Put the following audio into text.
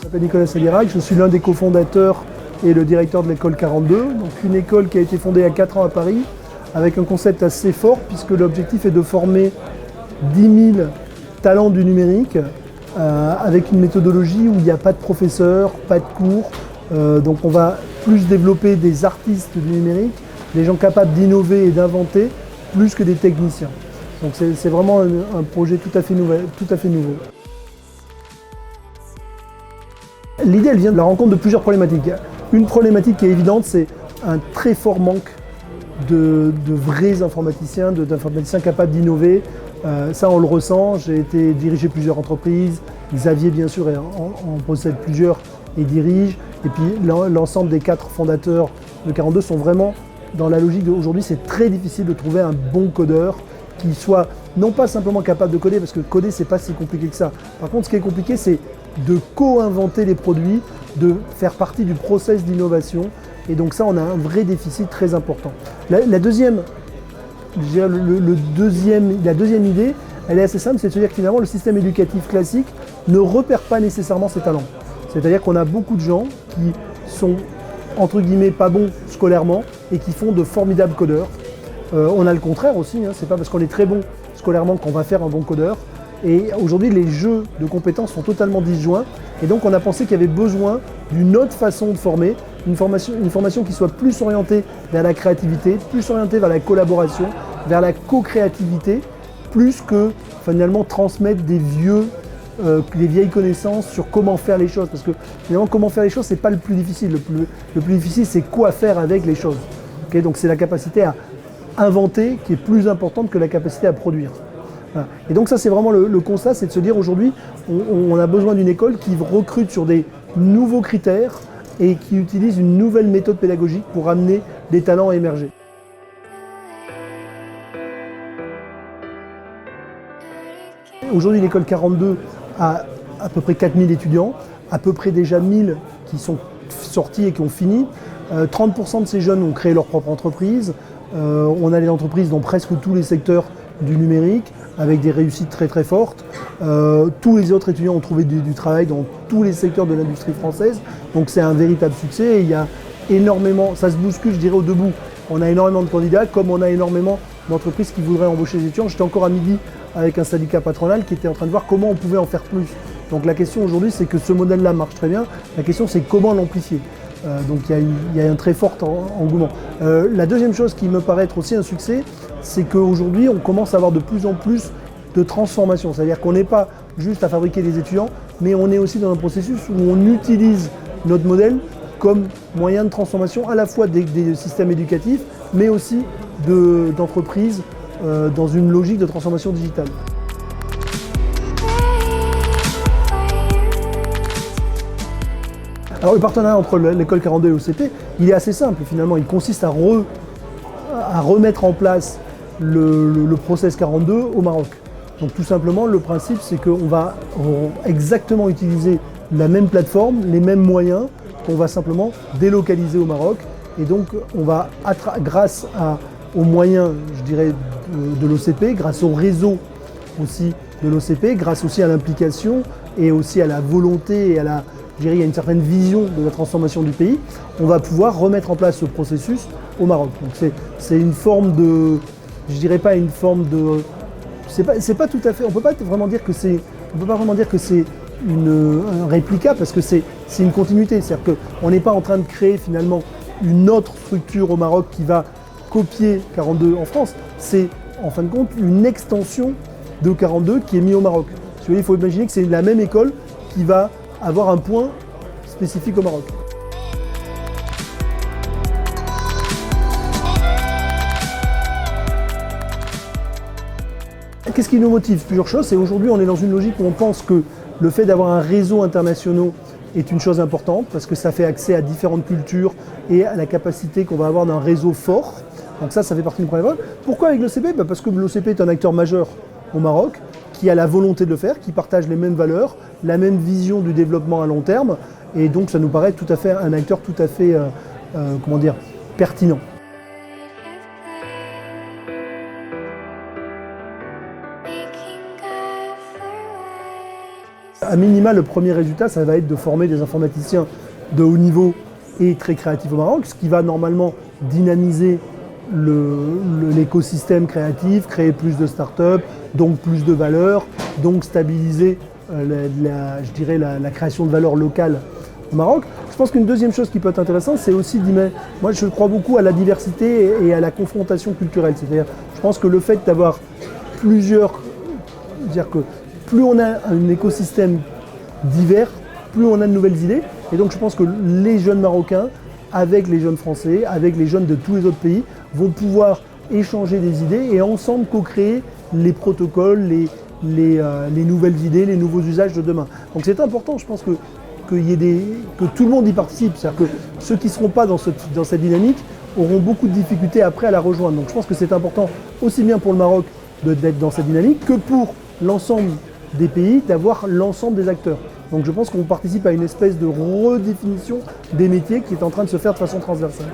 m'appelle Nicolas Salirac, je suis l'un des cofondateurs et le directeur de l'école 42, donc une école qui a été fondée il y a 4 ans à Paris, avec un concept assez fort, puisque l'objectif est de former 10 000 talents du numérique, avec une méthodologie où il n'y a pas de professeurs, pas de cours, donc on va plus développer des artistes du numérique, des gens capables d'innover et d'inventer, plus que des techniciens. Donc c'est vraiment un projet tout à fait nouveau. L'idée, elle vient de la rencontre de plusieurs problématiques. Une problématique qui est évidente, c'est un très fort manque de vrais informaticiens, d'informaticiens capables d'innover. Ça, on le ressent. J'ai été diriger plusieurs entreprises. Xavier, bien sûr, en possède plusieurs et dirige. Et puis, l'ensemble des 4 fondateurs de 42 sont vraiment dans la logique d'aujourd'hui. C'est très difficile de trouver un bon codeur qui soit non pas simplement capable de coder, parce que coder, c'est pas si compliqué que ça. Par contre, ce qui est compliqué, c'est de co-inventer les produits, de faire partie du process d'innovation. Et donc ça, on a un vrai déficit très important. La deuxième idée, elle est assez simple, c'est de se dire que finalement, le système éducatif classique ne repère pas nécessairement ses talents. C'est-à-dire qu'on a beaucoup de gens qui sont, entre guillemets, pas bons scolairement et qui font de formidables codeurs. On a le contraire aussi, hein. C'est pas parce qu'on est très bon scolairement qu'on va faire un bon codeur. Et aujourd'hui, les jeux de compétences sont totalement disjoints. Et donc, on a pensé qu'il y avait besoin d'une autre façon de former, une formation qui soit plus orientée vers la créativité, plus orientée vers la collaboration, vers la co-créativité, plus que finalement transmettre des vieilles connaissances sur comment faire les choses. Parce que finalement, comment faire les choses, c'est pas le plus difficile. Le plus difficile, c'est quoi faire avec les choses. Okay, donc, c'est la capacité à inventer qui est plus importante que la capacité à produire. Voilà. Et donc ça, c'est vraiment le constat, c'est de se dire aujourd'hui, on a besoin d'une école qui recrute sur des nouveaux critères et qui utilise une nouvelle méthode pédagogique pour amener des talents à émerger. Aujourd'hui, l'école 42 a à peu près 4000 étudiants, à peu près déjà 1000 qui sont sortis et qui ont fini. 30% de ces jeunes ont créé leur propre entreprise. On a des entreprises dans presque tous les secteurs du numérique, avec des réussites très très fortes. Tous les autres étudiants ont trouvé du travail dans tous les secteurs de l'industrie française. Donc c'est un véritable succès. Et il y a énormément, ça se bouscule, je dirais, au debout. On a énormément de candidats, comme on a énormément d'entreprises qui voudraient embaucher des étudiants. J'étais encore à midi avec un syndicat patronal qui était en train de voir comment on pouvait en faire plus. Donc la question aujourd'hui, c'est que ce modèle-là marche très bien. La question, c'est comment l'amplifier. Donc il y a un très fort engouement. La deuxième chose qui me paraît être aussi un succès, c'est qu'aujourd'hui on commence à avoir de plus en plus de transformation. C'est-à-dire qu'on n'est pas juste à fabriquer des étudiants, mais on est aussi dans un processus où on utilise notre modèle comme moyen de transformation à la fois des systèmes éducatifs, mais aussi d'entreprises dans une logique de transformation digitale. Alors le partenariat entre l'école 42 et l'OCP, il est assez simple finalement. Il consiste à remettre en place le process 42 au Maroc. Donc tout simplement, le principe, c'est qu'on va exactement utiliser la même plateforme, les mêmes moyens, qu'on va simplement délocaliser au Maroc. Et donc on va, grâce aux moyens, je dirais, de l'OCP, grâce au réseau aussi de l'OCP, grâce aussi à l'implication et aussi à la volonté et je dirais, il y a une certaine vision de la transformation du pays, on va pouvoir remettre en place ce processus au Maroc. Donc c'est une forme de, je dirais pas une forme de, c'est pas tout à fait, on peut pas vraiment dire que c'est un réplica parce que c'est une continuité. C'est-à-dire qu'on n'est pas en train de créer finalement une autre structure au Maroc qui va copier 42 en France. C'est en fin de compte une extension de 42 qui est mise au Maroc. Il faut imaginer que c'est la même école qui va avoir un point spécifique au Maroc. Qu'est-ce qui nous motive? Plusieurs choses. C'est aujourd'hui, on est dans une logique où on pense que le fait d'avoir un réseau international est une chose importante parce que ça fait accès à différentes cultures et à la capacité qu'on va avoir d'un réseau fort. Donc ça fait partie du premier volet. Pourquoi avec l'OCP? Parce que l'OCP est un acteur majeur au Maroc, qui a la volonté de le faire, qui partage les mêmes valeurs, la même vision du développement à long terme. Et donc ça nous paraît tout à fait un acteur tout à fait pertinent. À minima, le premier résultat, ça va être de former des informaticiens de haut niveau et très créatifs au Maroc, ce qui va normalement dynamiser l'écosystème créatif, créer plus de start-up, donc plus de valeur, donc stabiliser je dirais la création de valeur locale au Maroc. Je pense qu'une deuxième chose qui peut être intéressante, c'est aussi moi je crois beaucoup à la diversité et à la confrontation culturelle. C'est-à-dire, je pense que le fait d'avoir c'est-à-dire que plus on a un écosystème divers, plus on a de nouvelles idées. Et donc je pense que les jeunes Marocains, avec les jeunes Français, avec les jeunes de tous les autres pays, vont pouvoir échanger des idées et ensemble co-créer les protocoles, les nouvelles idées, les nouveaux usages de demain. Donc c'est important, je pense que tout le monde y participe. C'est-à-dire que ceux qui ne seront pas dans cette dynamique auront beaucoup de difficultés après à la rejoindre. Donc je pense que c'est important aussi bien pour le Maroc d'être dans cette dynamique que pour l'ensemble des pays, d'avoir l'ensemble des acteurs. Donc je pense qu'on participe à une espèce de redéfinition des métiers qui est en train de se faire de façon transversale.